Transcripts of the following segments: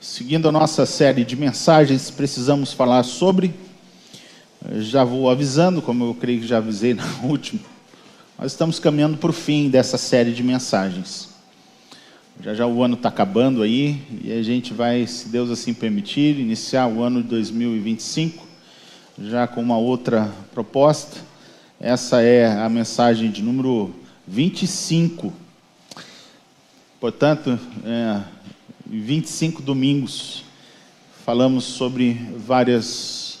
Seguindo a nossa série de mensagens, precisamos falar sobre, já vou avisando, como eu creio que já avisei na última, nós estamos caminhando para o fim dessa série de mensagens. Já o ano está acabando aí, e a gente vai, se Deus assim permitir, iniciar o ano de 2025, já com uma outra proposta. Essa é a mensagem de número 25. Portanto, 25 domingos, falamos sobre vários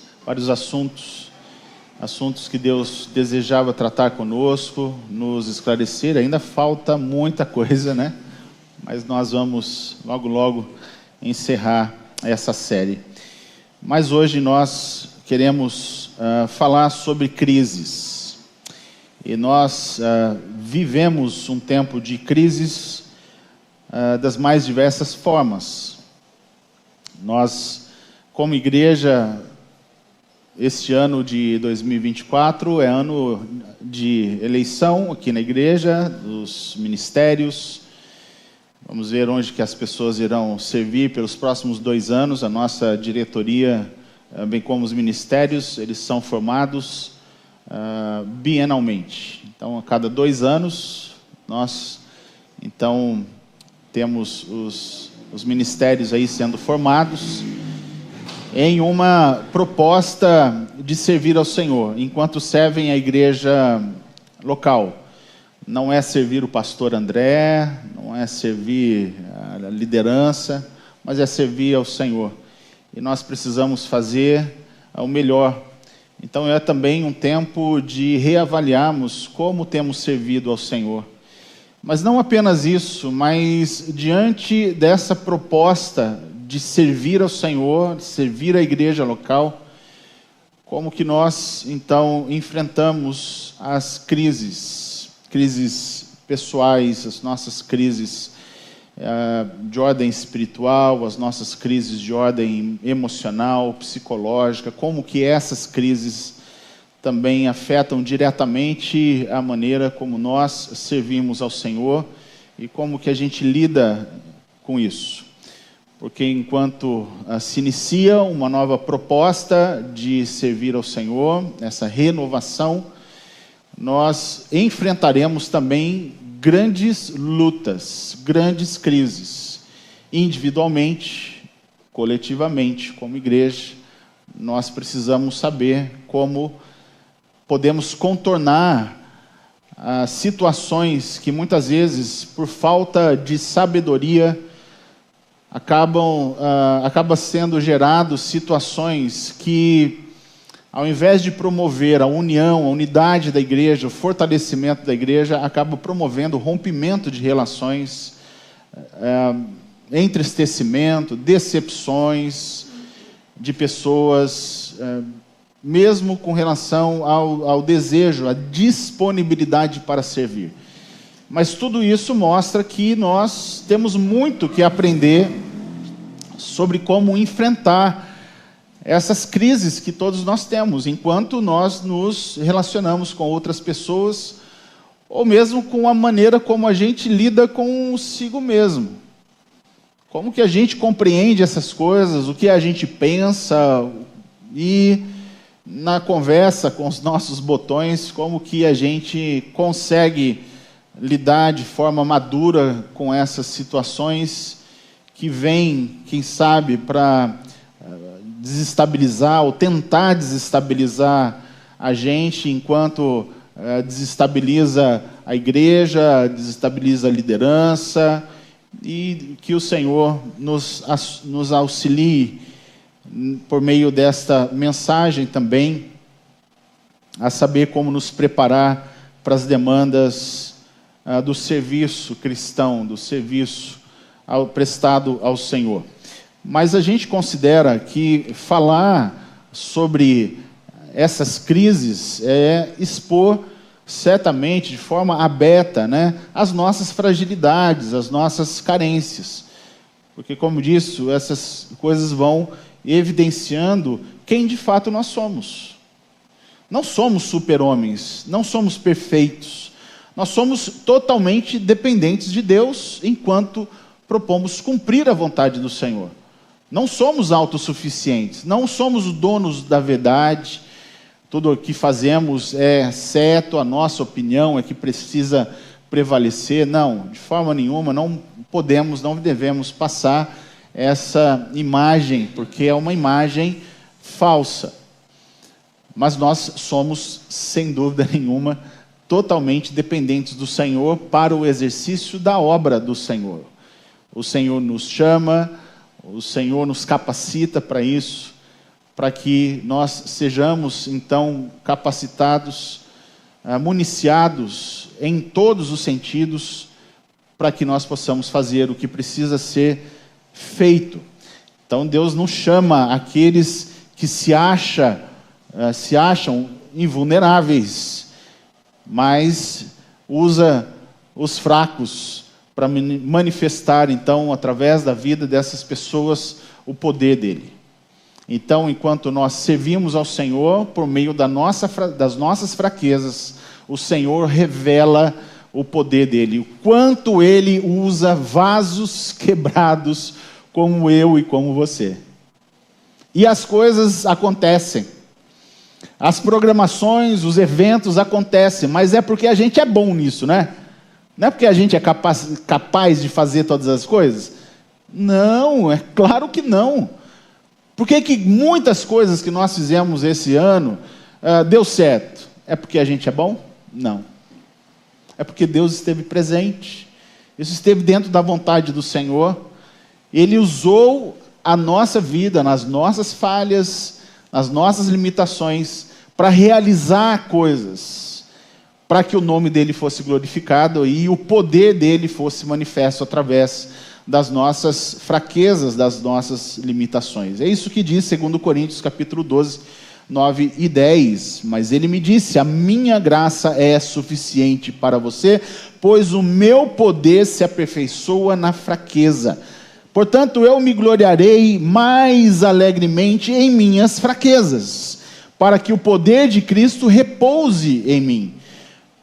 assuntos que Deus desejava tratar conosco, nos esclarecer. Ainda falta muita coisa, né? Mas nós vamos logo encerrar essa série. Mas hoje nós queremos falar sobre crises. E nós vivemos um tempo de crises das mais diversas formas. Nós, como igreja, este ano de 2024 é ano de eleição aqui na igreja, dos ministérios. Vamos ver onde que as pessoas irão servir pelos próximos 2 anos. A nossa diretoria, bem como os ministérios, eles são formados bienalmente. Então, a cada 2 anos, nós, então, temos os ministérios aí sendo formados em uma proposta de servir ao Senhor, enquanto servem a igreja local. Não é servir o pastor André, não é servir a liderança, mas é servir ao Senhor. E nós precisamos fazer o melhor. Então é também um tempo de reavaliarmos como temos servido ao Senhor. Mas não apenas isso, mas diante dessa proposta de servir ao Senhor, de servir a igreja local, como que nós, então, enfrentamos as crises pessoais, as nossas crises de ordem espiritual, as nossas crises de ordem emocional, psicológica, como que essas crises também afetam diretamente a maneira como nós servimos ao Senhor e como que a gente lida com isso. Porque enquanto se inicia uma nova proposta de servir ao Senhor, essa renovação, nós enfrentaremos também grandes lutas, grandes crises, individualmente, coletivamente, como igreja. Nós precisamos saber como podemos contornar situações que muitas vezes, por falta de sabedoria, acaba sendo gerado situações que, ao invés de promover a união, a unidade da igreja, o fortalecimento da igreja, acaba promovendo o rompimento de relações, entristecimento, decepções de pessoas, mesmo com relação ao desejo, à disponibilidade para servir. Mas tudo isso mostra que nós temos muito que aprender sobre como enfrentar essas crises que todos nós temos, enquanto nós nos relacionamos com outras pessoas, ou mesmo com a maneira como a gente lida consigo mesmo. Como que a gente compreende essas coisas, o que a gente pensa, e na conversa com os nossos botões, como que a gente consegue lidar de forma madura com essas situações que vêm, quem sabe, para desestabilizar ou tentar desestabilizar a gente, enquanto desestabiliza a igreja, desestabiliza a liderança, e que o Senhor nos auxilie por meio desta mensagem também a saber como nos preparar para as demandas do serviço cristão, do serviço prestado ao Senhor. Mas a gente considera que falar sobre essas crises é expor certamente de forma aberta, né, as nossas fragilidades, as nossas carências. Porque, como disse, essas coisas vão evidenciando quem de fato nós somos. Não somos super-homens, não somos perfeitos. Nós somos totalmente dependentes de Deus enquanto propomos cumprir a vontade do Senhor. Não somos autossuficientes, não somos os donos da verdade. Tudo o que fazemos é certo, a nossa opinião é que precisa prevalecer. Não, de forma nenhuma, não podemos, não devemos passar essa imagem, porque é uma imagem falsa. Mas nós somos, sem dúvida nenhuma, totalmente dependentes do Senhor para o exercício da obra do Senhor. O Senhor nos chama, o Senhor nos capacita para isso, para que nós sejamos, então, capacitados, municiados em todos os sentidos, para que nós possamos fazer o que precisa ser feito. Então, Deus não chama aqueles que se acham invulneráveis, mas usa os fracos para manifestar, então, através da vida dessas pessoas, o poder dele. Então, enquanto nós servimos ao Senhor, por meio das nossas fraquezas, o Senhor revela o poder dele, o quanto ele usa vasos quebrados como eu e como você. E as coisas acontecem. As programações, os eventos acontecem, mas é porque a gente é bom nisso, né? Não é porque a gente é capaz de fazer todas as coisas? Não, é claro que não. Por que muitas coisas que nós fizemos esse ano deu certo? É porque a gente é bom? Não. É porque Deus esteve presente. Isso esteve dentro da vontade do Senhor. Ele usou a nossa vida, nas nossas falhas, nas nossas limitações, para realizar coisas, para que o nome dele fosse glorificado e o poder dele fosse manifesto através das nossas fraquezas, das nossas limitações. É isso que diz 2 Coríntios capítulo 12, 9 e 10. Mas ele me disse: a minha graça é suficiente para você, pois o meu poder se aperfeiçoa na fraqueza. Portanto, eu me gloriarei mais alegremente em minhas fraquezas, para que o poder de Cristo repouse em mim.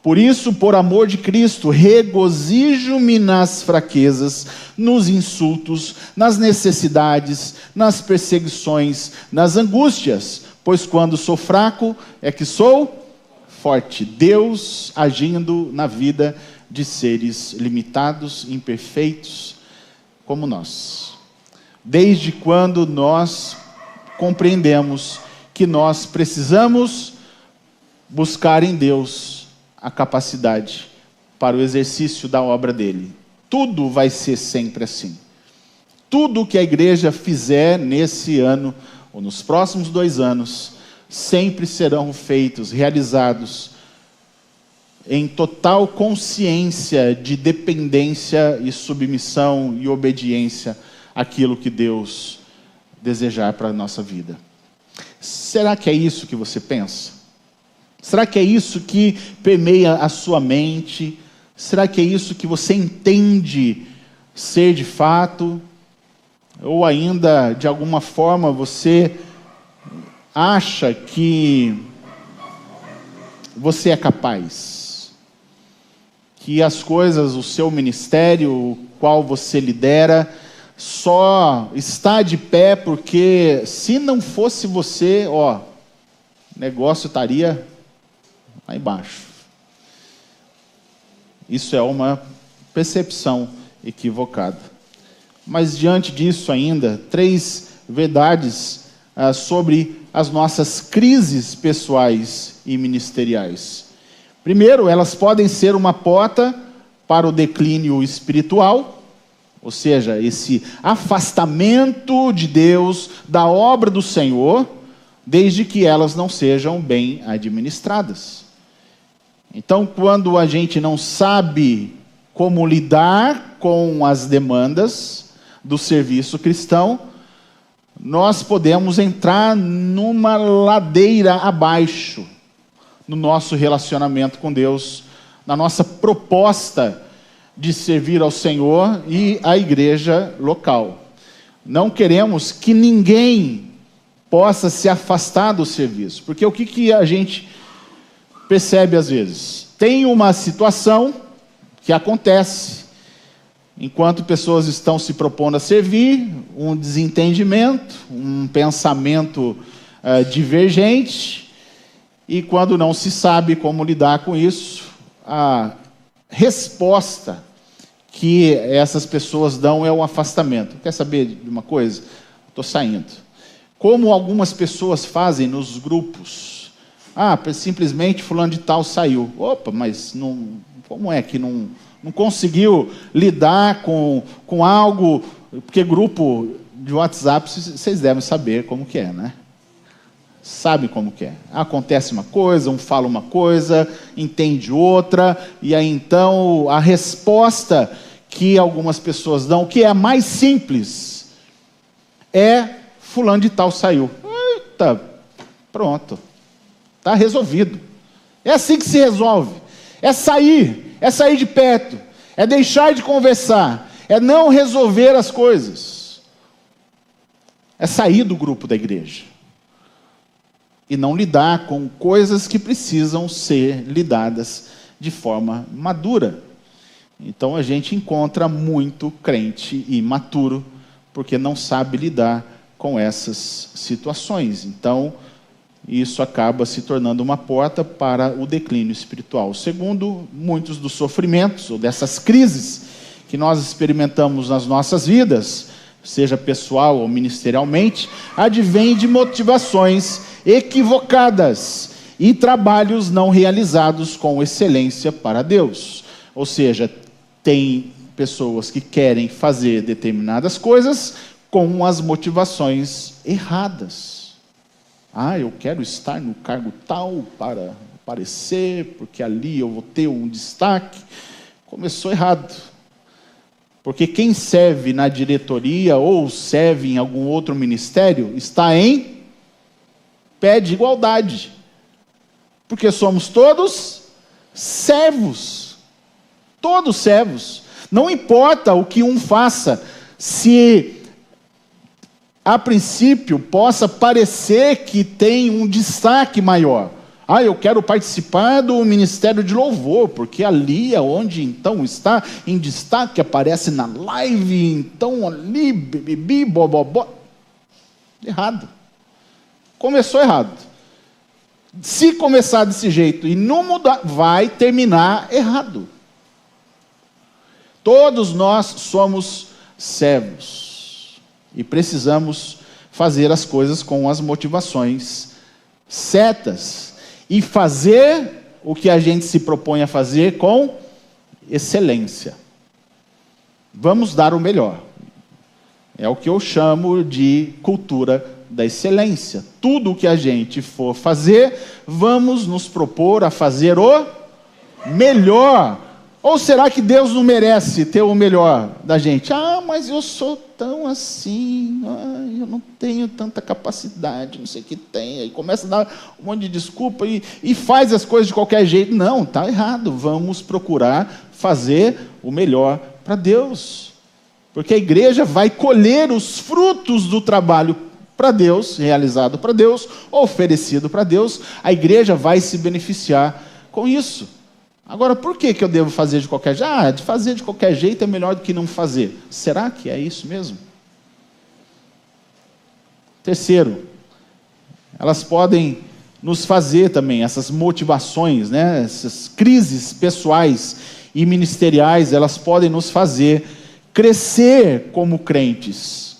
Por isso, por amor de Cristo, regozijo-me nas fraquezas, nos insultos, nas necessidades, nas perseguições, nas angústias, pois quando sou fraco é que sou forte. Deus agindo na vida de seres limitados, imperfeitos, como nós. Desde quando nós compreendemos que nós precisamos buscar em Deus a capacidade para o exercício da obra dele. Tudo vai ser sempre assim. Tudo que a igreja fizer nesse ano, ou nos próximos 2 anos, sempre serão feitos, realizados, em total consciência de dependência e submissão e obediência àquilo que Deus desejar para a nossa vida. Será que é isso que você pensa? Será que é isso que permeia a sua mente? Será que é isso que você entende ser de fato? Ou ainda, de alguma forma, você acha que você é capaz? Que as coisas, o seu ministério, o qual você lidera, só está de pé porque, se não fosse você, o negócio estaria lá embaixo. Isso é uma percepção equivocada. Mas diante disso ainda, 3 verdades sobre as nossas crises pessoais e ministeriais. Primeiro, elas podem ser uma porta para o declínio espiritual, ou seja, esse afastamento de Deus, da obra do Senhor, desde que elas não sejam bem administradas. Então, quando a gente não sabe como lidar com as demandas do serviço cristão, nós podemos entrar numa ladeira abaixo no nosso relacionamento com Deus, na nossa proposta de servir ao Senhor e à igreja local. Não queremos que ninguém possa se afastar do serviço, porque o que a gente percebe às vezes? Tem uma situação que acontece enquanto pessoas estão se propondo a servir, um desentendimento, um pensamento divergente, e quando não se sabe como lidar com isso, a resposta que essas pessoas dão é o afastamento. Quer saber de uma coisa? Estou saindo. Como algumas pessoas fazem nos grupos. Simplesmente fulano de tal saiu. Opa, mas não, como é que não conseguiu lidar com algo? Porque grupo de WhatsApp, vocês devem saber como que é, né? Sabe como que é. Acontece uma coisa, um fala uma coisa, entende outra, e aí então a resposta que algumas pessoas dão, que é a mais simples, é fulano de tal saiu. Eita, pronto. Está resolvido. É assim que se resolve. É sair de perto, é deixar de conversar, é não resolver as coisas. É sair do grupo da igreja. E não lidar com coisas que precisam ser lidadas de forma madura. Então a gente encontra muito crente imaturo, porque não sabe lidar com essas situações. Então, isso acaba se tornando uma porta para o declínio espiritual. Segundo, muitos dos sofrimentos, ou dessas crises que nós experimentamos nas nossas vidas, seja pessoal ou ministerialmente, advém de motivações equivocadas e trabalhos não realizados com excelência para Deus. Ou seja, tem pessoas que querem fazer determinadas coisas com as motivações erradas. Eu quero estar no cargo tal para aparecer, porque ali eu vou ter um destaque. Começou errado. Porque quem serve na diretoria ou serve em algum outro ministério está em pé de igualdade. Porque somos todos servos. Todos servos. Não importa o que um faça, se a princípio possa parecer que tem um destaque maior. Eu quero participar do ministério de louvor, porque ali é onde então está em destaque, aparece na live, então ali, bibi, bobobó. Errado. Começou errado. Se começar desse jeito e não mudar, vai terminar errado. Todos nós somos servos e precisamos fazer as coisas com as motivações certas e fazer o que a gente se propõe a fazer com excelência. Vamos dar o melhor. É o que eu chamo de cultura da excelência. Tudo o que a gente for fazer, vamos nos propor a fazer o melhor. Ou será que Deus não merece ter o melhor da gente? Mas eu sou tão assim, eu não tenho tanta capacidade, não sei o que tem. Aí começa a dar um monte de desculpa e faz as coisas de qualquer jeito. Não, está errado. Vamos procurar fazer o melhor para Deus. Porque a igreja vai colher os frutos do trabalho para Deus, realizado para Deus, oferecido para Deus. A igreja vai se beneficiar com isso. Agora, por que eu devo fazer de qualquer jeito? De fazer de qualquer jeito é melhor do que não fazer. Será que é isso mesmo? Terceiro, elas podem nos fazer também, essas motivações, né? Essas crises pessoais e ministeriais, elas podem nos fazer crescer como crentes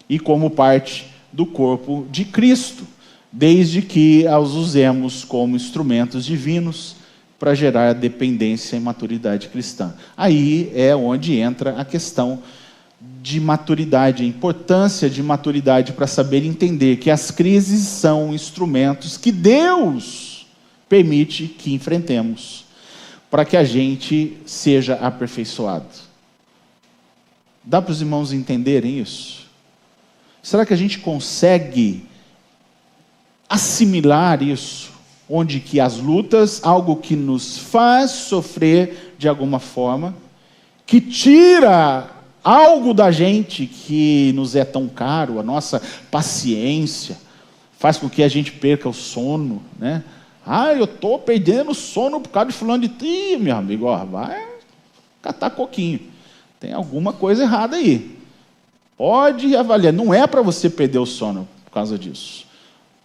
e como parte do corpo de Cristo, desde que os usemos como instrumentos divinos para gerar dependência e maturidade cristã. Aí é onde entra a questão de maturidade, a importância de maturidade para saber entender que as crises são instrumentos que Deus permite que enfrentemos para que a gente seja aperfeiçoado. Dá para os irmãos entenderem isso? Será que a gente consegue assimilar isso? Onde que as lutas, algo que nos faz sofrer de alguma forma, que tira algo da gente que nos é tão caro, a nossa paciência, faz com que a gente perca o sono, né? Eu estou perdendo o sono por causa de fulano de... meu amigo, vai catar coquinho. tem alguma coisa errada aí. Pode avaliar, não é para você perder o sono por causa disso.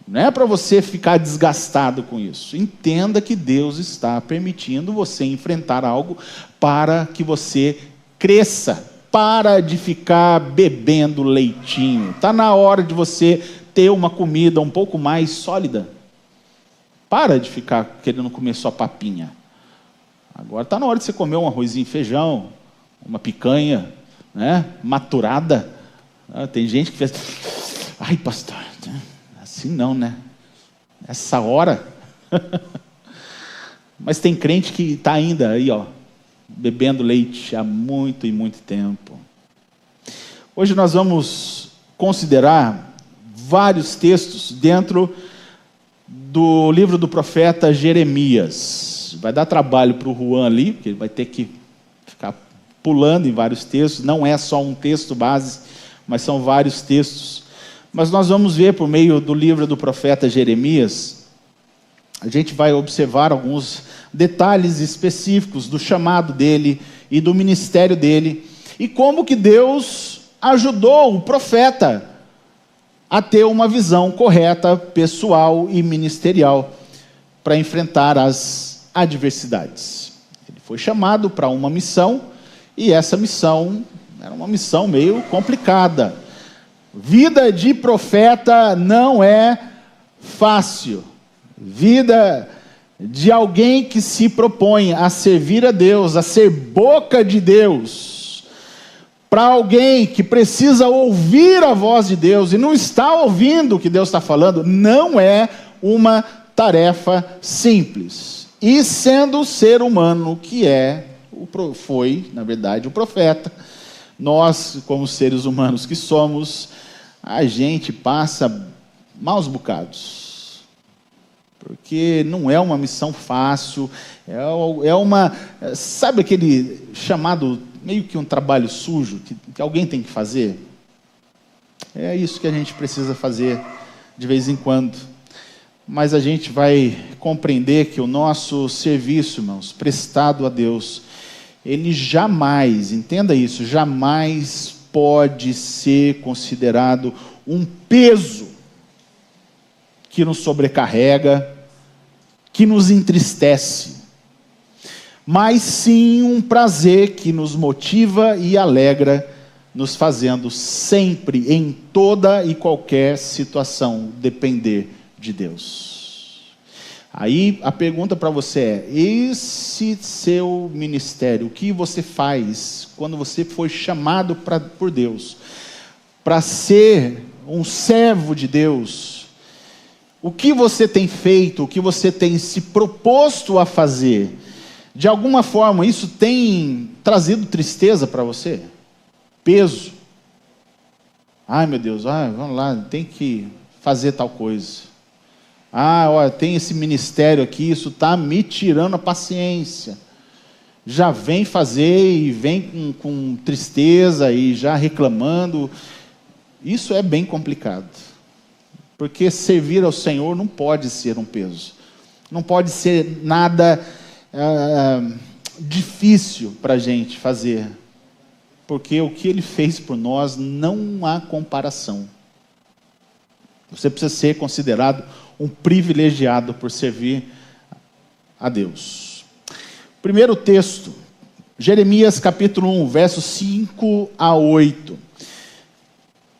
Não é para você ficar desgastado com isso. Entenda que Deus está permitindo você enfrentar algo para que você cresça. Para de ficar bebendo leitinho. Está na hora de você ter uma comida um pouco mais sólida. Para de ficar querendo comer só papinha. Agora está na hora de você comer um arrozinho e feijão, uma picanha, né, maturada. Tem gente que fez... Ai, pastor, assim não, né? Essa hora. Mas tem crente que está ainda aí, ó, bebendo leite há muito e muito tempo. Hoje nós vamos considerar vários textos dentro do livro do profeta Jeremias. Vai dar trabalho para o Juan ali, porque ele vai ter que ficar pulando em vários textos. Não é só um texto base, mas são vários textos. Mas nós vamos ver por meio do livro do profeta Jeremias, a gente vai observar alguns detalhes específicos do chamado dele e do ministério dele, e como que Deus ajudou o profeta a ter uma visão correta, pessoal e ministerial, para enfrentar as adversidades. Ele foi chamado para uma missão, e essa missão era uma missão meio complicada. Vida de profeta não é fácil. Vida de alguém que se propõe a servir a Deus, a ser boca de Deus, para alguém que precisa ouvir a voz de Deus e não está ouvindo o que Deus está falando, não é uma tarefa simples. E sendo o ser humano que foi, na verdade, o profeta, nós, como seres humanos que somos, a gente passa maus bocados. Porque não é uma missão fácil, sabe aquele chamado, meio que um trabalho sujo, que alguém tem que fazer? É isso que a gente precisa fazer de vez em quando. Mas a gente vai compreender que o nosso serviço, irmãos, prestado a Deus, ele jamais, entenda isso, jamais pode ser considerado um peso que nos sobrecarrega, que nos entristece, mas sim um prazer que nos motiva e alegra, nos fazendo sempre, em toda e qualquer situação, depender de Deus. Aí a pergunta para você é: esse seu ministério, o que você faz quando você foi chamado por Deus para ser um servo de Deus? O que você tem feito, o que você tem se proposto a fazer, de alguma forma isso tem trazido tristeza para você? Peso? Ai meu Deus, vamos lá, tem que fazer tal coisa. Olha, tem esse ministério aqui, isso está me tirando a paciência. Já vem fazer e vem com tristeza e já reclamando. Isso é bem complicado. Porque servir ao Senhor não pode ser um peso. Não pode ser nada difícil para a gente fazer. Porque o que Ele fez por nós não há comparação. Você precisa ser considerado um privilegiado por servir a Deus. Primeiro texto, Jeremias capítulo 1, versos 5 a 8.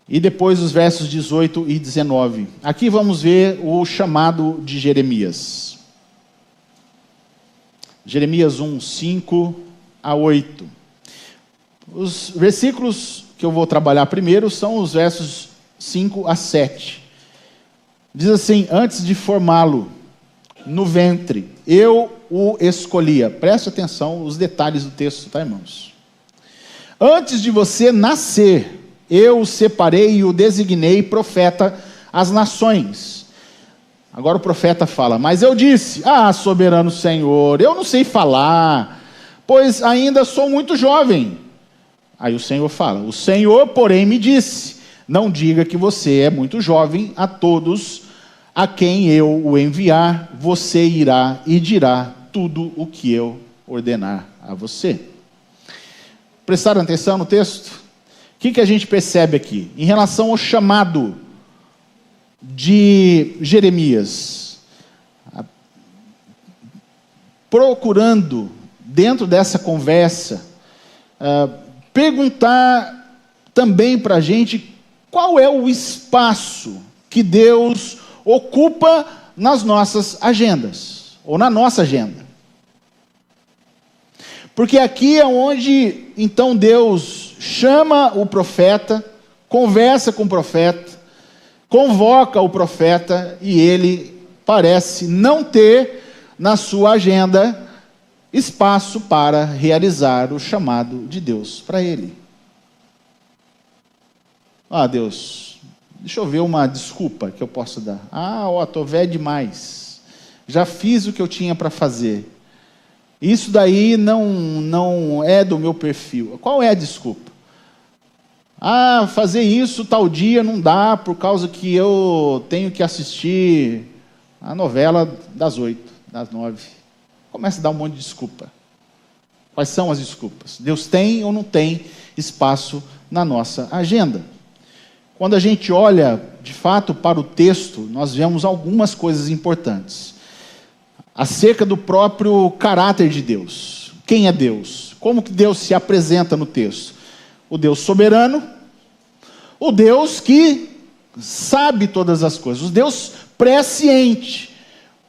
E depois os versos 18 e 19. Aqui vamos ver o chamado de Jeremias. Jeremias 1, 5 a 8. Os versículos que eu vou trabalhar primeiro são os versos 5 a 7. Diz assim: antes de formá-lo no ventre, eu o escolhia. Preste atenção nos detalhes do texto, tá, irmãos? Antes de você nascer, eu o separei e o designei profeta às nações. Agora o profeta fala: mas eu disse, soberano Senhor, eu não sei falar, pois ainda sou muito jovem. Aí o Senhor fala: o Senhor, porém, me disse, não diga que você é muito jovem, a todos a quem eu o enviar, você irá e dirá tudo o que eu ordenar a você. Prestaram atenção no texto? O que a gente percebe aqui? Em relação ao chamado de Jeremias, procurando, dentro dessa conversa, perguntar também para a gente qual é o espaço que Deus ocupa nas nossas agendas, ou na nossa agenda. Porque aqui é onde, então, Deus chama o profeta, conversa com o profeta, convoca o profeta, e ele parece não ter na sua agenda espaço para realizar o chamado de Deus para ele. Deus, deixa eu ver uma desculpa que eu posso dar. Estou velho demais. Já fiz o que eu tinha para fazer. Isso daí não é do meu perfil. Qual é a desculpa? Fazer isso tal dia não dá, por causa que eu tenho que assistir a novela das 8, das 9. Começa a dar um monte de desculpa. Quais são as desculpas? Deus tem ou não tem espaço na nossa agenda? Quando a gente olha, de fato, para o texto, nós vemos algumas coisas importantes. Acerca do próprio caráter de Deus. Quem é Deus? Como que Deus se apresenta no texto? O Deus soberano, o Deus que sabe todas as coisas, o Deus presciente,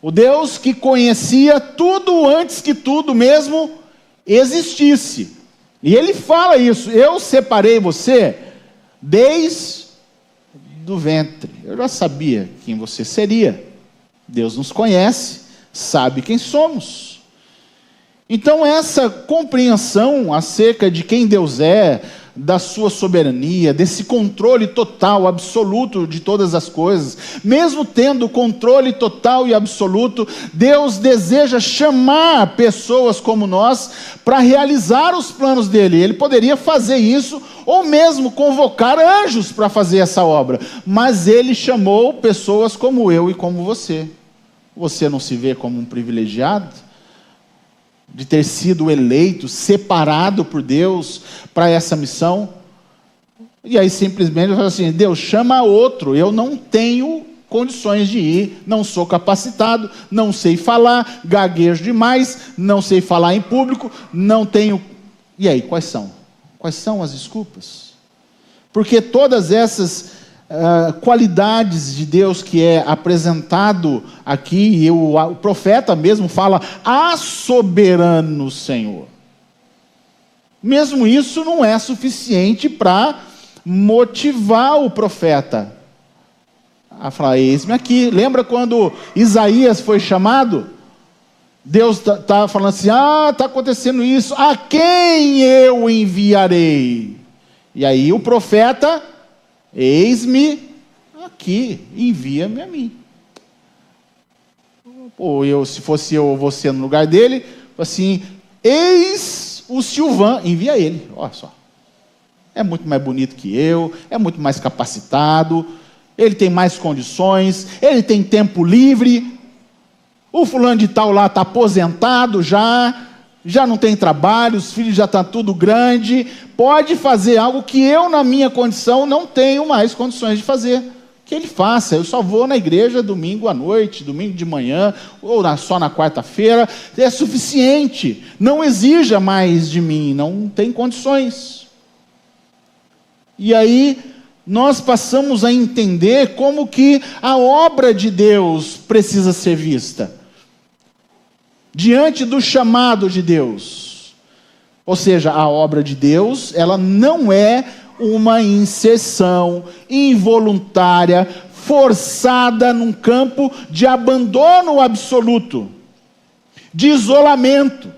o Deus que conhecia tudo antes que tudo mesmo existisse. E ele fala isso: eu separei você desde do ventre. Eu já sabia quem você seria. Deus nos conhece, sabe quem somos. Então essa compreensão acerca de quem Deus é, da sua soberania, desse controle total, absoluto de todas as coisas, mesmo tendo controle total e absoluto, Deus deseja chamar pessoas como nós para realizar os planos dele. Ele poderia fazer isso, ou mesmo convocar anjos para fazer essa obra, mas ele chamou pessoas como eu e como você. Você não se vê como um privilegiado de ter sido eleito, separado por Deus para essa missão? E aí simplesmente eu falo assim: Deus, chama outro, eu não tenho condições de ir, não sou capacitado, não sei falar, gaguejo demais, não sei falar em público, não tenho... E aí, quais são? Quais são as desculpas? Porque todas essas qualidades de Deus que é apresentado aqui, e o profeta mesmo fala: soberano Senhor. Mesmo isso não é suficiente para motivar o profeta a falar: eis-me aqui. Lembra quando Isaías foi chamado? Deus está falando assim: está acontecendo isso, a quem eu enviarei? E aí o profeta: eis-me aqui, envia-me a mim. Ou se fosse eu ou você no lugar dele, assim: eis o Silvan, envia ele. Olha só, é muito mais bonito que eu, é muito mais capacitado, ele tem mais condições, ele tem tempo livre. O fulano de tal lá está aposentado já não tem trabalho, os filhos já estão tudo grande, pode fazer algo que eu, na minha condição, não tenho mais condições de fazer. Que ele faça. Eu só vou na igreja domingo à noite, domingo de manhã, ou só na quarta-feira. É suficiente. Não exija mais de mim, não tem condições. E aí nós passamos a entender como que a obra de Deus precisa ser vista diante do chamado de Deus. Ou seja, a obra de Deus, ela não é uma inserção involuntária, forçada num campo de abandono absoluto, de isolamento,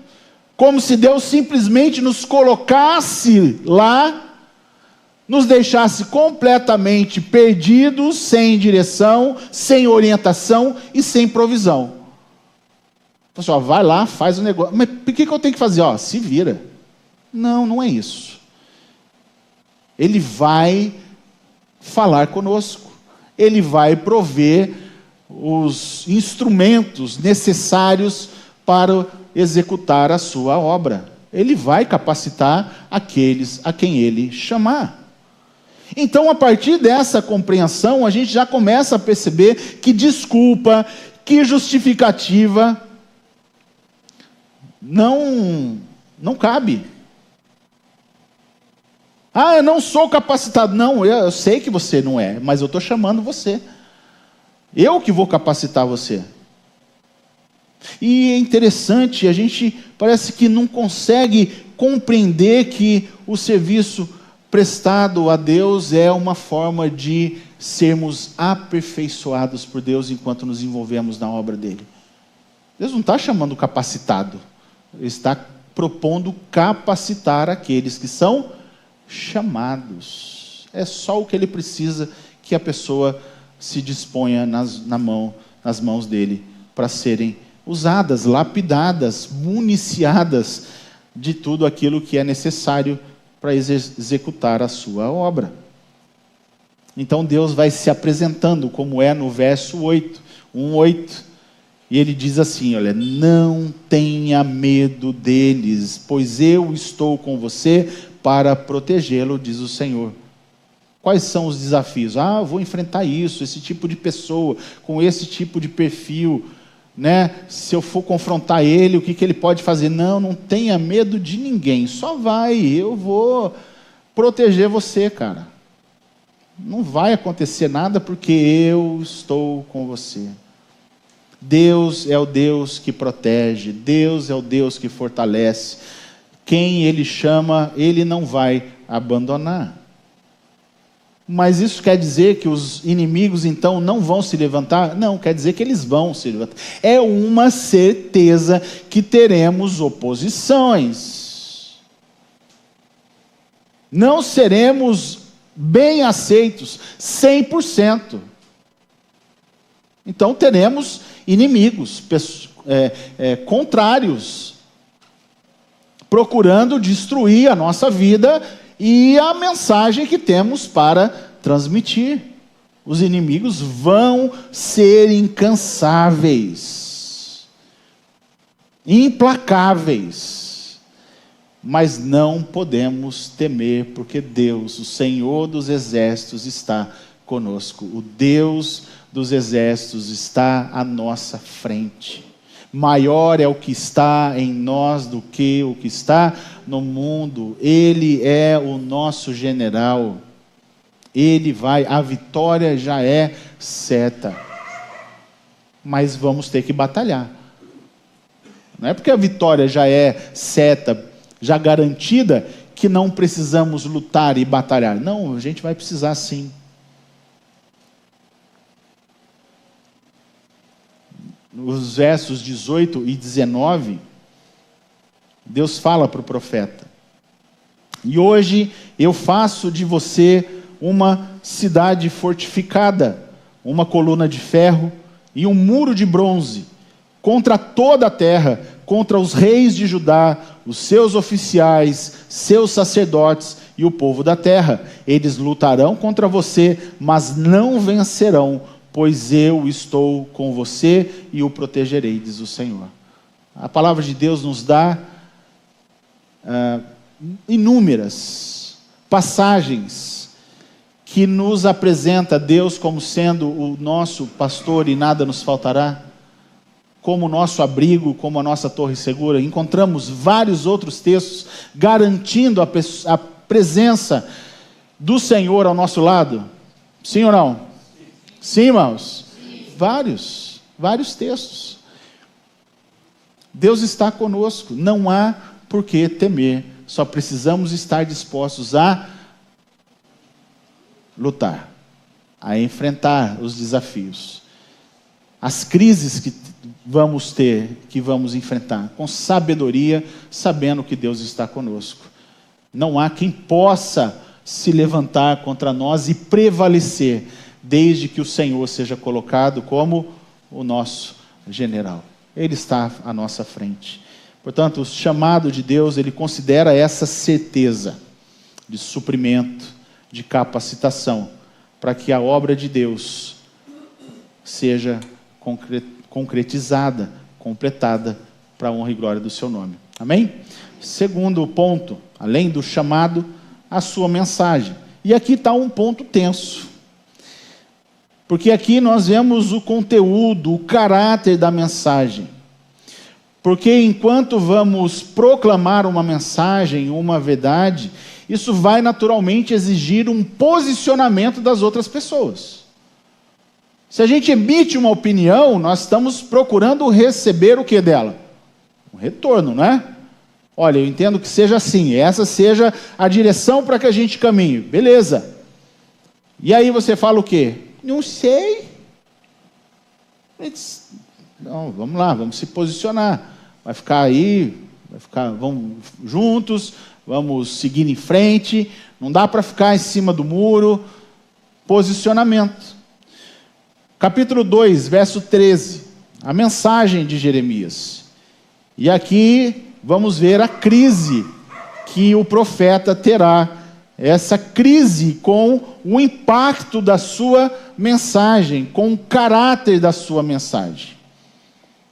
como se Deus simplesmente nos colocasse lá, nos deixasse completamente perdidos, sem direção, sem orientação e sem provisão. Pessoal, vai lá, faz o negócio. Mas por que eu tenho que fazer? Se vira. Não, não é isso. Ele vai falar conosco. Ele vai prover os instrumentos necessários para executar a sua obra. Ele vai capacitar aqueles a quem Ele chamar. Então, a partir dessa compreensão, a gente já começa a perceber que desculpa, que justificativa não cabe. Ah, eu não sou capacitado. Não, eu sei que você não é, mas eu estou chamando você. Eu que vou capacitar você. E é interessante, a gente parece que não consegue compreender que o serviço prestado a Deus é uma forma de sermos aperfeiçoados por Deus enquanto nos envolvemos na obra dele. Deus não está chamando capacitado, Ele está propondo capacitar aqueles que são chamados. É só o que Ele precisa que a pessoa se disponha nas mãos dele para serem usadas, lapidadas, municiadas de tudo aquilo que é necessário para executar a sua obra. Então Deus vai se apresentando, como é no verso 8, 1:8, e Ele diz assim, olha, não tenha medo deles, pois eu estou com você para protegê-lo, diz o Senhor. Quais são os desafios? Eu vou enfrentar isso, esse tipo de pessoa, com esse tipo de perfil, né? Se eu for confrontar ele, o que ele pode fazer? Não tenha medo de ninguém, só vai, eu vou proteger você, cara. Não vai acontecer nada porque eu estou com você. Deus é o Deus que protege, Deus é o Deus que fortalece. Quem Ele chama, Ele não vai abandonar. Mas isso quer dizer que os inimigos então não vão se levantar? Não, quer dizer que eles vão se levantar. É uma certeza que teremos oposições. Não seremos bem aceitos 100%. Então teremos inimigos, contrários, procurando destruir a nossa vida e a mensagem que temos para transmitir. Os inimigos vão ser incansáveis, implacáveis, mas não podemos temer, porque Deus, o Senhor dos exércitos, está conosco. O Deus dos exércitos está à nossa frente. Maior é o que está em nós do que o que está no mundo. Ele é o nosso general. Ele vai, a vitória já é certa. Mas vamos ter que batalhar. Não é porque a vitória já é certa, já garantida, que não precisamos lutar e batalhar. Não, a gente vai precisar sim. Nos versos 18 e 19, Deus fala para o profeta: e hoje eu faço de você uma cidade fortificada, uma coluna de ferro e um muro de bronze, contra toda a terra, contra os reis de Judá, os seus oficiais, seus sacerdotes e o povo da terra. Eles lutarão contra você, mas não vencerão, pois eu estou com você e o protegerei, diz o Senhor. A palavra de Deus nos dá inúmeras passagens que nos apresenta Deus como sendo o nosso pastor e nada nos faltará, como o nosso abrigo, como a nossa torre segura. Encontramos vários outros textos garantindo a presença do Senhor ao nosso lado. Sim ou não? Sim, irmãos? Sim. Vários textos. Deus está conosco, não há por que temer, só precisamos estar dispostos a lutar, a enfrentar os desafios, as crises que vamos ter, que vamos enfrentar, com sabedoria, sabendo que Deus está conosco. Não há quem possa se levantar contra nós e prevalecer, desde que o Senhor seja colocado como o nosso general. Ele está à nossa frente. Portanto, o chamado de Deus, ele considera essa certeza de suprimento, de capacitação, para que a obra de Deus seja concretizada, completada, para a honra e glória do seu nome. Amém? Segundo ponto, além do chamado, a sua mensagem. E aqui está um ponto tenso. Porque aqui nós vemos o conteúdo, o caráter da mensagem. Porque enquanto vamos proclamar uma mensagem, uma verdade, isso vai naturalmente exigir um posicionamento das outras pessoas. Se a gente emite uma opinião, nós estamos procurando receber o que dela? Um retorno, não é? Olha, eu entendo que seja assim, essa seja a direção para que a gente caminhe. Beleza. E aí você fala o quê? Não sei. Não, vamos lá, vamos se posicionar. Vai ficar aí, vamos juntos, vamos seguir em frente. Não dá para ficar em cima do muro. Posicionamento. Capítulo 2, verso 13. A mensagem de Jeremias. E aqui vamos ver a crise que o profeta terá. Essa crise com o impacto da sua mensagem, com o caráter da sua mensagem.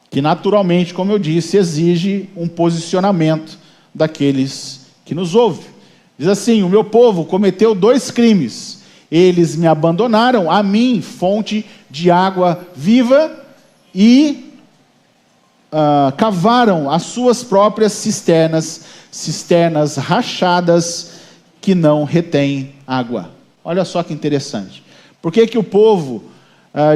Que naturalmente, como eu disse, exige um posicionamento daqueles que nos ouvem. Diz assim: o meu povo cometeu 2 crimes. Eles me abandonaram, a mim, fonte de água viva, e cavaram as suas próprias cisternas rachadas que não retêm água. Olha só que interessante. Por que o povo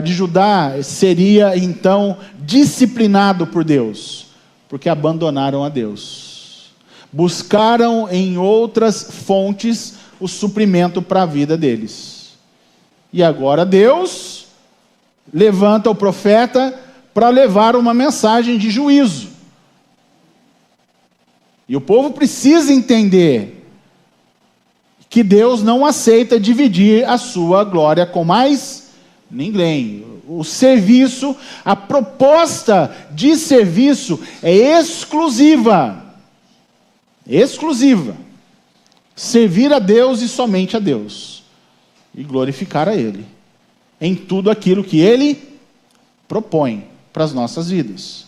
de Judá seria então disciplinado por Deus? Porque abandonaram a Deus. Buscaram em outras fontes o suprimento para a vida deles. E agora Deus levanta o profeta para levar uma mensagem de juízo. E o povo precisa entender que Deus não aceita dividir a sua glória com mais ninguém. O serviço, a proposta de serviço é exclusiva. Exclusiva. Servir a Deus e somente a Deus. E glorificar a Ele. Em tudo aquilo que Ele propõe para as nossas vidas.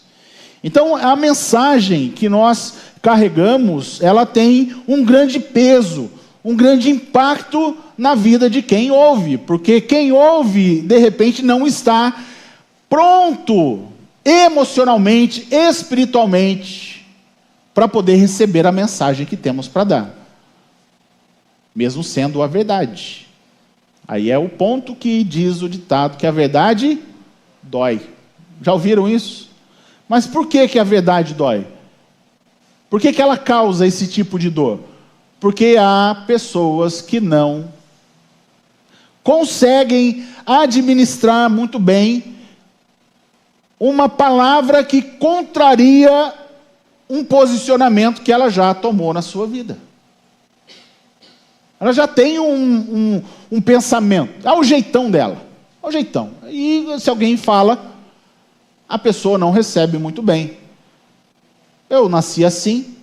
Então, a mensagem que nós carregamos, ela tem um grande peso, um grande impacto na vida de quem ouve, porque quem ouve, de repente, não está pronto, emocionalmente, espiritualmente, para poder receber a mensagem que temos para dar, mesmo sendo a verdade. Aí é o ponto que diz o ditado, que a verdade dói. Já ouviram isso? Mas por que a verdade dói? Por que ela causa esse tipo de dor? Porque há pessoas que não conseguem administrar muito bem uma palavra que contraria um posicionamento que ela já tomou na sua vida. Ela já tem um pensamento, é o jeitão dela, é o jeitão. E se alguém fala, a pessoa não recebe muito bem. Eu nasci assim,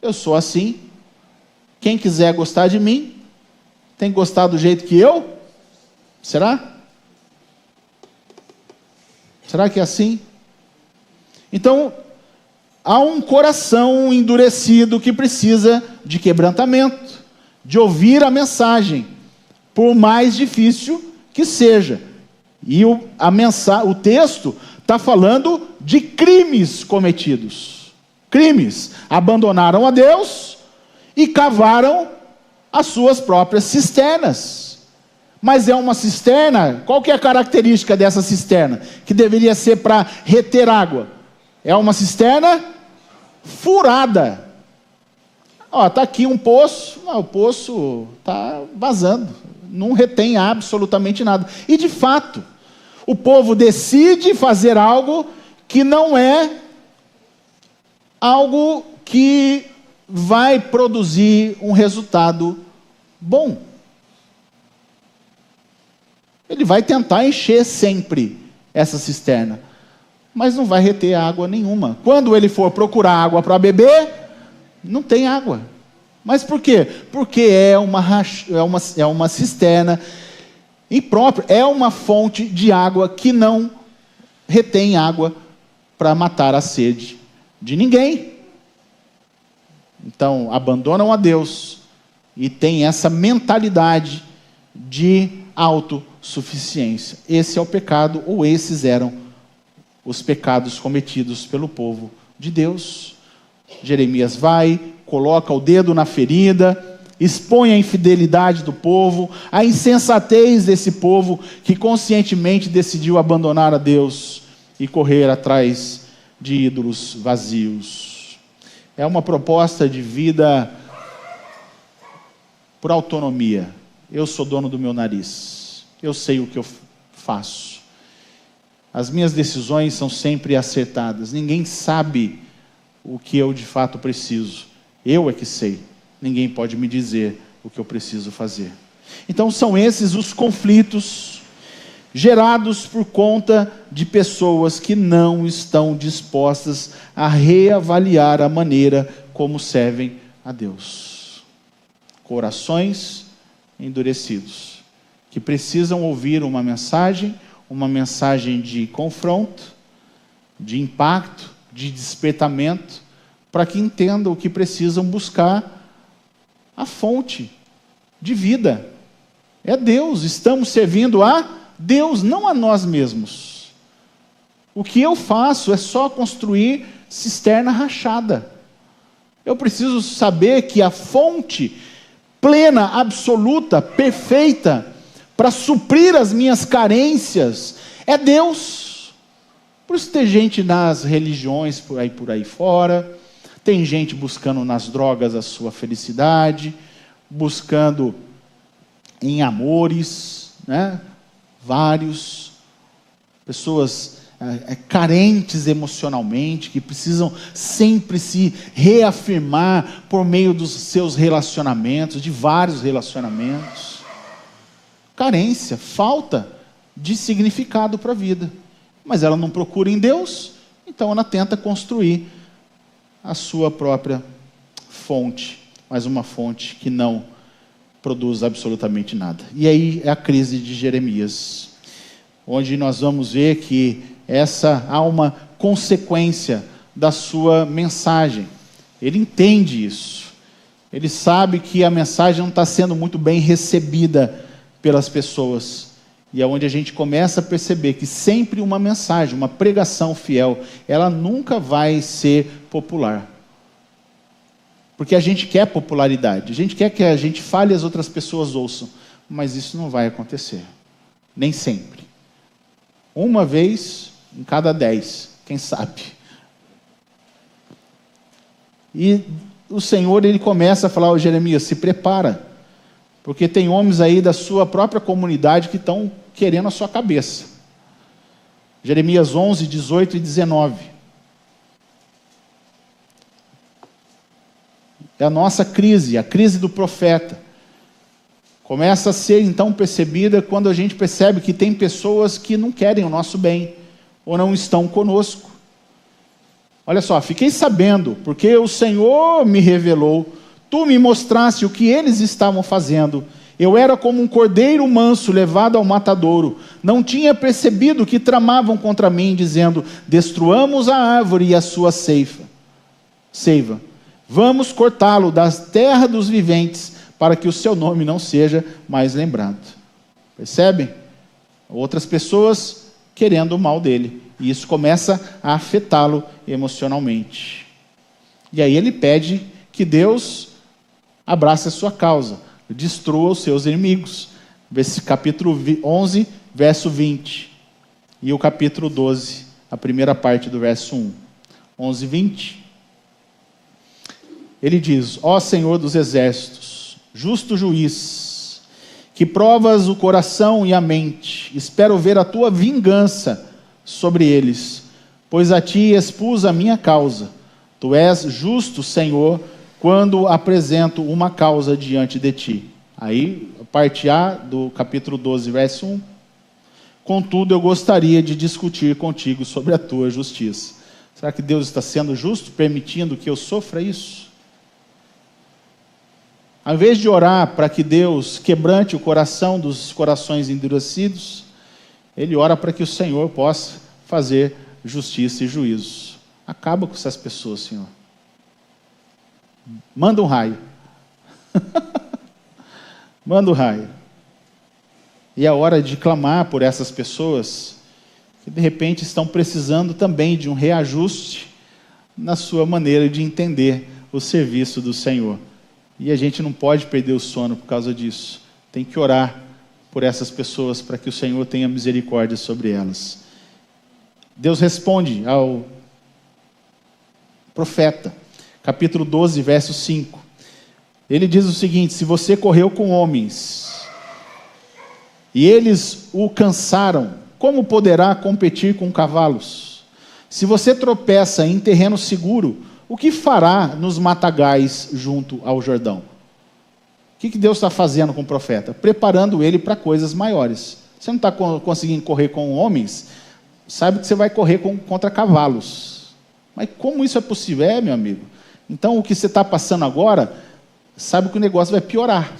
eu sou assim. Quem quiser gostar de mim, tem que gostar do jeito que eu. Será? Será que é assim? Então, há um coração endurecido que precisa de quebrantamento, de ouvir a mensagem, por mais difícil que seja. E o texto está falando de crimes cometidos. Crimes. Abandonaram a Deus e cavaram as suas próprias cisternas. Mas é uma cisterna, qual que é a característica dessa cisterna? Que deveria ser para reter água. É uma cisterna furada. Está aqui um poço, o poço está vazando, não retém absolutamente nada. E de fato, o povo decide fazer algo que não é algo que vai produzir um resultado bom. Ele vai tentar encher sempre essa cisterna, mas não vai reter água nenhuma. Quando ele for procurar água para beber, não tem água. Mas por quê? Porque é uma cisterna imprópria, é uma fonte de água que não retém água para matar a sede de ninguém. Então, abandonam a Deus e têm essa mentalidade de autossuficiência. Esse é o pecado, ou esses eram os pecados cometidos pelo povo de Deus. Jeremias vai, coloca o dedo na ferida, expõe a infidelidade do povo, a insensatez desse povo que conscientemente decidiu abandonar a Deus e correr atrás de ídolos vazios. É uma proposta de vida por autonomia. Eu sou dono do meu nariz, eu sei o que eu faço. As minhas decisões são sempre acertadas. Ninguém sabe o que eu de fato preciso. Eu é que sei. Ninguém pode me dizer o que eu preciso fazer. Então são esses os conflitos gerados por conta de pessoas que não estão dispostas a reavaliar a maneira como servem a Deus. Corações endurecidos, que precisam ouvir uma mensagem de confronto, de impacto, de despertamento, para que entendam que precisam buscar a fonte de vida. É Deus, estamos servindo a Deus, não a nós mesmos. O que eu faço é só construir cisterna rachada. Eu preciso saber que a fonte plena, absoluta, perfeita, para suprir as minhas carências, é Deus. Por isso tem gente nas religiões por aí fora, tem gente buscando nas drogas a sua felicidade, buscando em amores, né? Vários, pessoas carentes emocionalmente, que precisam sempre se reafirmar por meio dos seus relacionamentos, de vários relacionamentos. Carência, falta de significado para a vida. Mas ela não procura em Deus, então ela tenta construir a sua própria fonte, mas uma fonte que não produz absolutamente nada. E aí é a crise de Jeremias, onde nós vamos ver que há uma consequência da sua mensagem. Ele entende isso. Ele sabe que a mensagem não está sendo muito bem recebida pelas pessoas. E é onde a gente começa a perceber que sempre uma mensagem, uma pregação fiel, ela nunca vai ser popular. Porque a gente quer popularidade, a gente quer que a gente fale e as outras pessoas ouçam, mas isso não vai acontecer, nem sempre. Uma vez em cada 10, quem sabe. E o Senhor, ele começa a falar: "Ô Jeremias, se prepara, porque tem homens aí da sua própria comunidade que estão querendo a sua cabeça." Jeremias 11, 18 e 19. É a nossa crise, a crise do profeta. Começa a ser então percebida quando a gente percebe que tem pessoas que não querem o nosso bem, ou não estão conosco. Olha só, fiquei sabendo, porque o Senhor me revelou, tu me mostraste o que eles estavam fazendo. Eu era como um cordeiro manso levado ao matadouro. Não tinha percebido que tramavam contra mim, dizendo: destruamos a árvore e a sua seiva. Vamos cortá-lo da terra dos viventes, para que o seu nome não seja mais lembrado. Percebem? Outras pessoas querendo o mal dele. E isso começa a afetá-lo emocionalmente. E aí ele pede que Deus abrace a sua causa, destrua os seus inimigos. Capítulo 11, verso 20. E o capítulo 12, a primeira parte do verso 1. 11, 20. Ele diz: ó Senhor dos exércitos, justo juiz, que provas o coração e a mente, espero ver a tua vingança sobre eles, pois a ti expus a minha causa. Tu és justo, Senhor, quando apresento uma causa diante de ti. Aí, parte A do capítulo 12, verso 1. Contudo, eu gostaria de discutir contigo sobre a tua justiça. Será que Deus está sendo justo, permitindo que eu sofra isso? Ao invés de orar para que Deus quebrante o coração dos corações endurecidos, ele ora para que o Senhor possa fazer justiça e juízo. Acaba com essas pessoas, Senhor. Manda um raio. Manda um raio. E é hora de clamar por essas pessoas que de repente estão precisando também de um reajuste na sua maneira de entender o serviço do Senhor. E a gente não pode perder o sono por causa disso. Tem que orar por essas pessoas para que o Senhor tenha misericórdia sobre elas. Deus responde ao profeta, capítulo 12, verso 5. Ele diz o seguinte: se você correu com homens e eles o cansaram, como poderá competir com cavalos? Se você tropeça em terreno seguro, o que fará nos matagais junto ao Jordão? O que Deus está fazendo com o profeta? Preparando ele para coisas maiores. Você não está conseguindo correr com homens, sabe que você vai correr contra cavalos. Mas como isso é possível? Meu amigo. Então o que você está passando agora, sabe que o negócio vai piorar.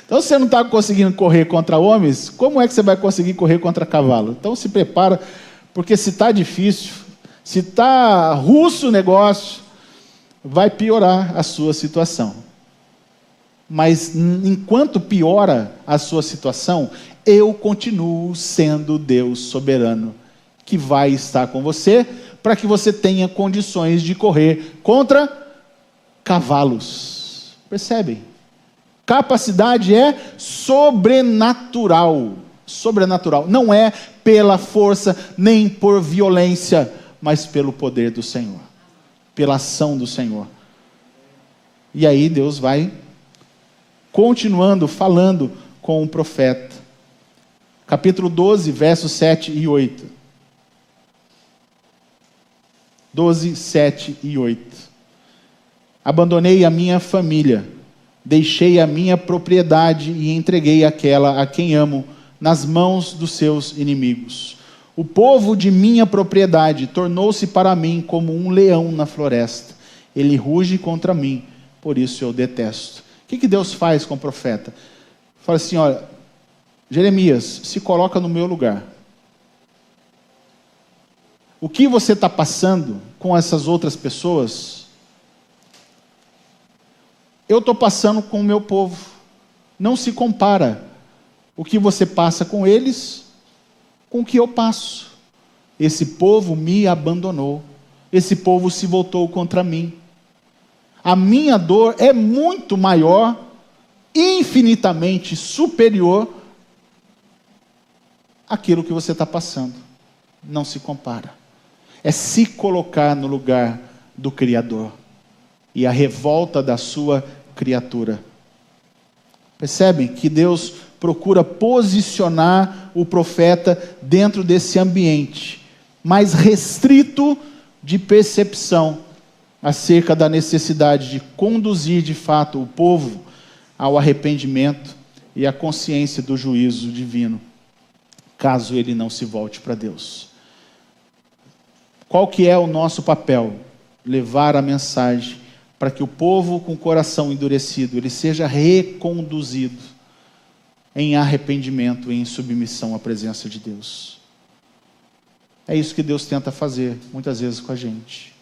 Então, se você não está conseguindo correr contra homens, como é que você vai conseguir correr contra cavalo? Então, se prepara, porque se está difícil, se está russo o negócio, vai piorar a sua situação. Mas, enquanto piora a sua situação, eu continuo sendo Deus soberano, que vai estar com você, para que você tenha condições de correr contra cavalos. Percebem? Capacidade é sobrenatural. Sobrenatural. Não é pela força, nem por violência, mas pelo poder do Senhor. Pela ação do Senhor. E aí Deus vai continuando falando com o profeta. Capítulo 12, versos 7 e 8. 12, 7 e 8. Abandonei a minha família, deixei a minha propriedade e entreguei aquela a quem amo nas mãos dos seus inimigos. O povo de minha propriedade tornou-se para mim como um leão na floresta. Ele ruge contra mim, por isso eu detesto. O que Deus faz com o profeta? Fala assim, olha, Jeremias, se coloca no meu lugar. O que você está passando com essas outras pessoas, eu estou passando com o meu povo. Não se compara o que você passa com eles com o que eu passo. Esse povo me abandonou. Esse povo se voltou contra mim. A minha dor é muito maior, infinitamente superior àquilo que você está passando. Não se compara. É se colocar no lugar do Criador e a revolta da sua criatura. Percebem que Deus procura posicionar o profeta dentro desse ambiente mais restrito de percepção acerca da necessidade de conduzir de fato o povo ao arrependimento e à consciência do juízo divino, caso ele não se volte para Deus. Qual que é o nosso papel? Levar a mensagem para que o povo com o coração endurecido, ele seja reconduzido em arrependimento e em submissão à presença de Deus. É isso que Deus tenta fazer, muitas vezes, com a gente.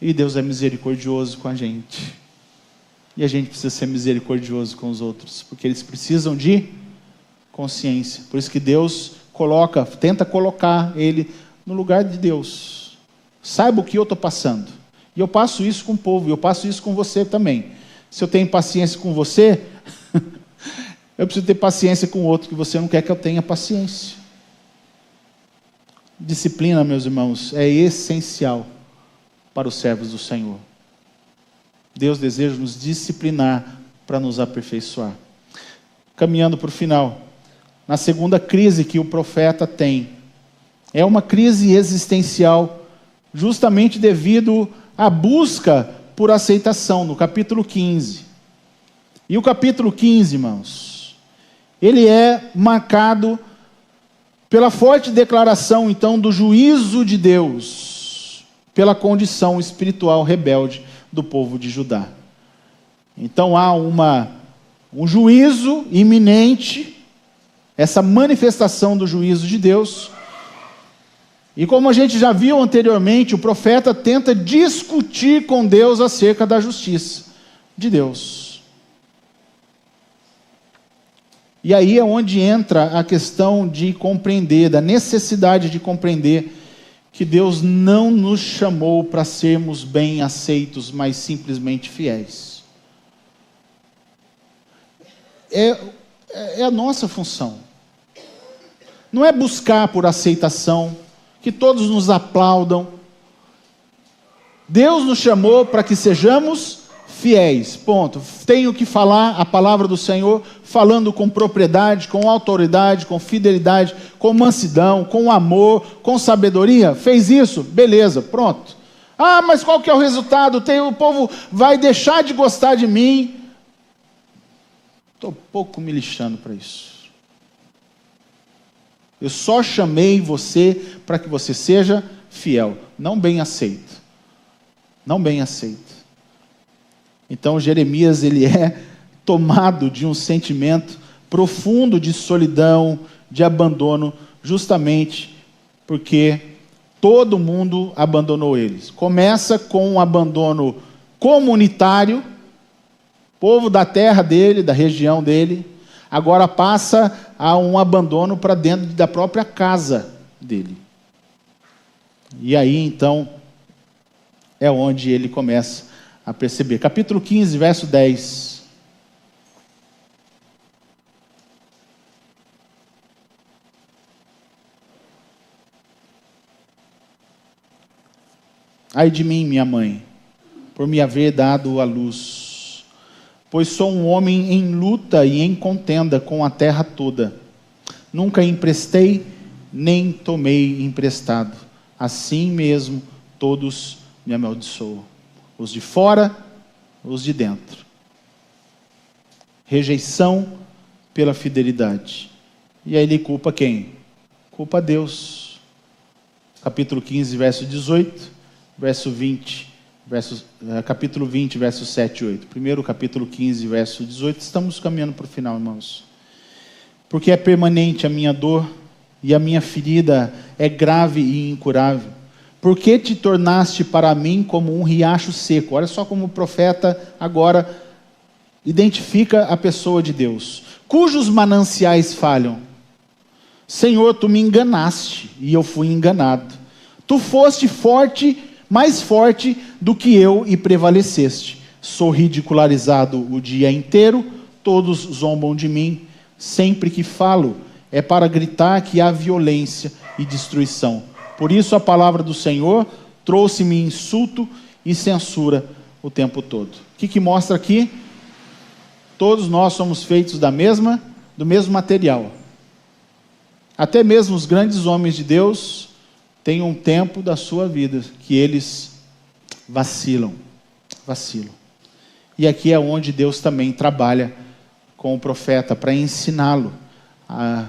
E Deus é misericordioso com a gente. E a gente precisa ser misericordioso com os outros, porque eles precisam de consciência. Por isso que Deus tenta colocar ele no lugar de Deus. Saiba o que eu estou passando. E eu passo isso com o povo, e eu passo isso com você também. Se eu tenho paciência com você, eu preciso ter paciência com o outro que você não quer que eu tenha paciência. Disciplina, meus irmãos, é essencial para os servos do Senhor. Deus deseja nos disciplinar para nos aperfeiçoar. Caminhando para o final, na segunda crise que o profeta tem, é uma crise existencial, justamente devido à busca por aceitação, no capítulo 15. E o capítulo 15, irmãos, ele é marcado pela forte declaração, então, do juízo de Deus, pela condição espiritual rebelde do povo de Judá. Então há um juízo iminente, essa manifestação do juízo de Deus. E como a gente já viu anteriormente, o profeta tenta discutir com Deus acerca da justiça de Deus. E aí é onde entra a questão de compreender, da necessidade de compreender que Deus não nos chamou para sermos bem aceitos, mas simplesmente fiéis. É a nossa função. Não é buscar por aceitação, que todos nos aplaudam. Deus nos chamou para que sejamos fiéis, ponto. Tenho que falar a palavra do Senhor, falando com propriedade, com autoridade, com fidelidade, com mansidão, com amor, com sabedoria. Fez isso? Beleza, pronto. Ah, mas qual que é o resultado? O povo vai deixar de gostar de mim. Estou pouco me lixando para isso. Eu só chamei você para que você seja fiel, não bem aceito. Não bem aceito. Então Jeremias, ele é tomado de um sentimento profundo de solidão, de abandono, justamente porque todo mundo abandonou eles. Começa com um abandono comunitário, povo da terra dele, da região dele, agora passa a um abandono para dentro da própria casa dele. E aí, então, é onde ele começa a perceber. Capítulo 15, verso 10. Ai de mim, minha mãe, por me haver dado a luz, pois sou um homem em luta e em contenda com a terra toda. Nunca emprestei, nem tomei emprestado. Assim mesmo, todos me amaldiçoam. Os de fora, os de dentro. Rejeição pela fidelidade. E aí ele culpa quem? Culpa Deus. Capítulo 15, verso 18, verso 20. Capítulo 20, versos 7 e 8. Primeiro, capítulo 15, verso 18. Estamos caminhando para o final, irmãos. Porque é permanente a minha dor, e a minha ferida é grave e incurável. Por que te tornaste para mim como um riacho seco? Olha só como o profeta agora identifica a pessoa de Deus. Cujos mananciais falham. Senhor, tu me enganaste, e eu fui enganado. Tu foste forte, mais forte do que eu, e prevaleceste. Sou ridicularizado o dia inteiro, todos zombam de mim. Sempre que falo, é para gritar que há violência e destruição. Por isso a palavra do Senhor trouxe-me insulto e censura o tempo todo. O que mostra aqui? Todos nós somos feitos do mesmo material. Até mesmo os grandes homens de Deus têm um tempo da sua vida que eles vacilam. E aqui é onde Deus também trabalha com o profeta para ensiná-lo a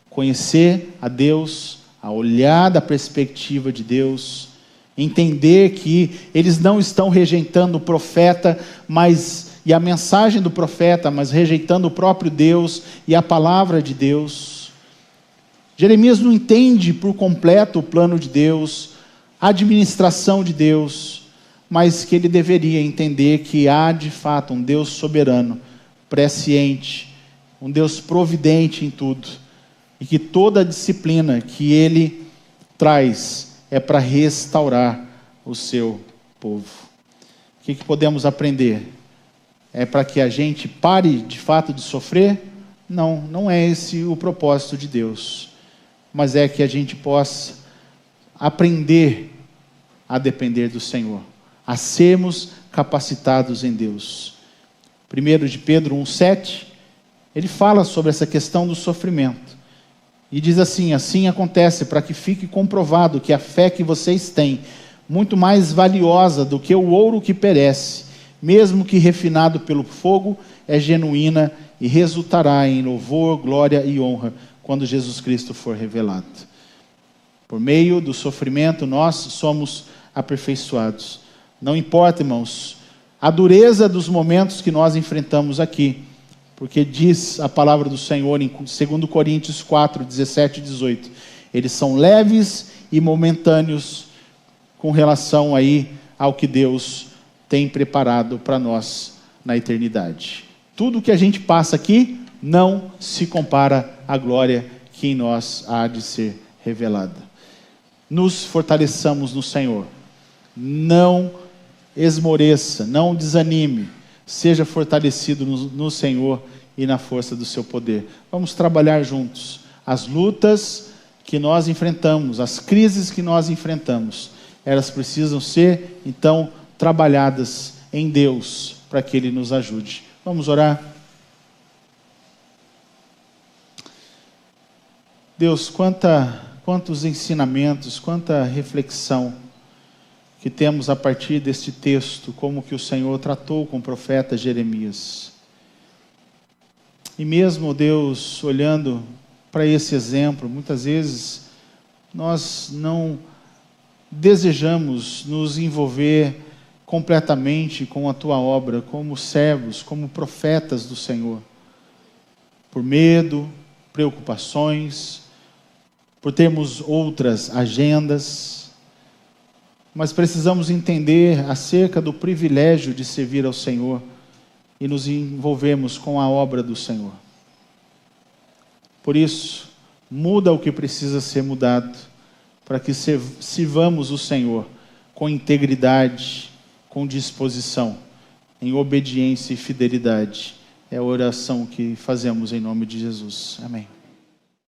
conhecer a Deus, a olhar da perspectiva de Deus, entender que eles não estão rejeitando o profeta, e a mensagem do profeta, mas rejeitando o próprio Deus e a palavra de Deus. Jeremias não entende por completo o plano de Deus, a administração de Deus, mas que ele deveria entender que há de fato um Deus soberano, presciente, um Deus providente em tudo, e que toda a disciplina que ele traz é para restaurar o seu povo. O que podemos aprender? É para que a gente pare de fato de sofrer? Não, não é esse o propósito de Deus, mas é que a gente possa aprender a depender do Senhor, a sermos capacitados em Deus. 1 de Pedro 1,7, ele fala sobre essa questão do sofrimento. E diz assim: assim acontece para que fique comprovado que a fé que vocês têm, muito mais valiosa do que o ouro que perece, mesmo que refinado pelo fogo, é genuína e resultará em louvor, glória e honra, quando Jesus Cristo for revelado. Por meio do sofrimento, nós somos aperfeiçoados. Não importa, irmãos, a dureza dos momentos que nós enfrentamos aqui, porque diz a palavra do Senhor em 2 Coríntios 4, 17 e 18, eles são leves e momentâneos com relação aí ao que Deus tem preparado para nós na eternidade. Tudo que a gente passa aqui não se compara à glória que em nós há de ser revelada. Nos fortaleçamos no Senhor. Não esmoreça, não desanime. Seja fortalecido no Senhor e na força do seu poder. Vamos trabalhar juntos. As lutas que nós enfrentamos, as crises que nós enfrentamos, elas precisam ser, então, trabalhadas em Deus, para que Ele nos ajude. Vamos orar? Deus, quantos ensinamentos, quanta reflexão que temos a partir deste texto, como que o Senhor tratou com o profeta Jeremias. E mesmo, Deus, olhando para esse exemplo, muitas vezes nós não desejamos nos envolver completamente com a Tua obra, como servos, como profetas do Senhor, por medo, preocupações, por termos outras agendas, mas precisamos entender acerca do privilégio de servir ao Senhor e nos envolvermos com a obra do Senhor. Por isso, muda o que precisa ser mudado, para que sirvamos o Senhor com integridade, com disposição, em obediência e fidelidade. É a oração que fazemos em nome de Jesus. Amém.